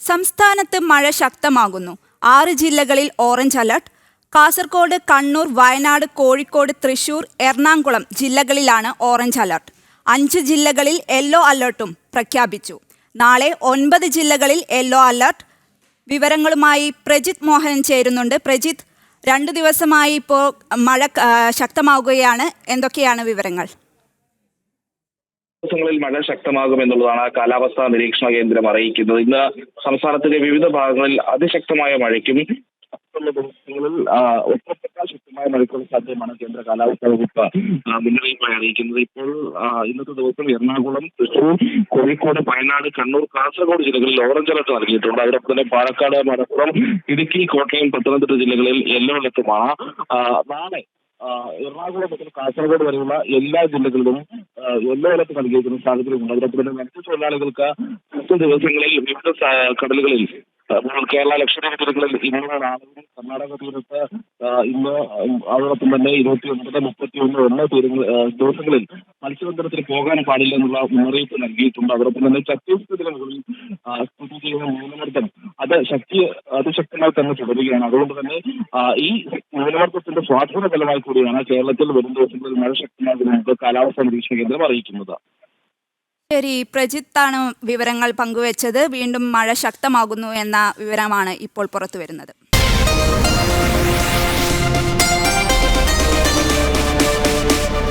സംസ്ഥാനത്ത് മഴ ശക്തമാകുന്നു. 6 ജില്ലകളിൽ ഓറഞ്ച് അലർട്ട്. കാസർഗോഡ്, കണ്ണൂർ, വയനാട്, കോഴിക്കോട്, തൃശൂർ, എറണാകുളം ജില്ലകളിലാണ് ഓറഞ്ച് അലർട്ട്. 5 ജില്ലകളിൽ യെല്ലോ അലർട്ടും പ്രഖ്യാപിച്ചു. നാളെ 9 ജില്ലകളിൽ യെല്ലോ അലർട്ട്. വിവരങ്ങളുമായി പ്രജിത് മോഹൻ ചേരുന്നുണ്ട്. പ്രജിത്ത്, 2 ദിവസമായി ഇപ്പോൾ മഴ ശക്തമാവുകയാണ്. എന്തൊക്കെയാണ് വിവരങ്ങൾ? ദിവസങ്ങളിൽ മഴ ശക്തമാകുമെന്നുള്ളതാണ് കാലാവസ്ഥാ നിരീക്ഷണ കേന്ദ്രം അറിയിക്കുന്നത്. ഇന്ന് സംസ്ഥാനത്തിന്റെ വിവിധ ഭാഗങ്ങളിൽ അതിശക്തമായ മഴയ്ക്കും ദിവസങ്ങളിൽ ഒറ്റപ്പെട്ട ശക്തമായ മഴയ്ക്കുള്ള സാധ്യതയാണ് കേന്ദ്ര കാലാവസ്ഥാ വകുപ്പ് മുന്നറിയിപ്പായി അറിയിക്കുന്നത്. ഇപ്പോൾ ഇന്നത്തെ ദിവസം എറണാകുളം, തൃശൂർ, കോഴിക്കോട്, വയനാട്, കണ്ണൂർ, കാസർഗോഡ് ജില്ലകളിൽ ഓറഞ്ച് അലർട്ട് നൽകിയിട്ടുണ്ട്. അതോടൊപ്പം തന്നെ പാലക്കാട്, മലപ്പുറം, ഇടുക്കി, കോട്ടയം, പത്തനംതിട്ട ജില്ലകളിൽ യെല്ലോ അലർട്ടുമാണ്. നാളെ എറണാകുളം മുതൽ കാസർഗോഡ് വരെയുള്ള എല്ലാ ജില്ലകളിലും യെല്ലോ അലർട്ട് നൽകിയിരിക്കുന്ന സാഹചര്യമുണ്ട്. അതോടൊപ്പം തന്നെ മത്സ്യത്തൊഴിലാളികൾക്ക് 10 ദിവസങ്ങളിൽ വിവിധ കടലുകളിൽ കേരള, ലക്ഷദ്വീപ് ജില്ലകളിൽ ഇന്ന്, നാളെ കർണാടക തീരത്ത് ഇന്ന്, അതോടൊപ്പം തന്നെ 29, 31 ദിവസങ്ങളിൽ മത്സ്യബന്ധനത്തിന് പോകാൻ പാടില്ല എന്നുള്ള മുന്നറിയിപ്പ് നൽകിയിട്ടുണ്ട്. അതോടൊപ്പം തന്നെ ഛത്തീസ്ഗഡിലെ മുകളിൽ സ്ഥിതി ചെയ്യുന്ന ന്യൂനമർദ്ദം അതിശക്തമായി തന്നെ തുടരുകയാണ്. അതുകൊണ്ട് തന്നെ ഈ ന്യൂനമർദ്ദത്തിന്റെ സ്വാധീന ഫലമായി കൂടിയാണ് കേരളത്തിൽ വരും ദിവസങ്ങളിൽ മഴ ശക്തമാകുന്നത് കാലാവസ്ഥാ നിരീക്ഷണ കേന്ദ്രം അറിയിക്കുന്നത്. ശരി, പ്രജിത്താണ് വിവരങ്ങൾ പങ്കുവച്ചത്. വീണ്ടും മഴ ശക്തമാകുന്നു എന്ന വിവരമാണ് ഇപ്പോൾ പുറത്തു വരുന്നത്.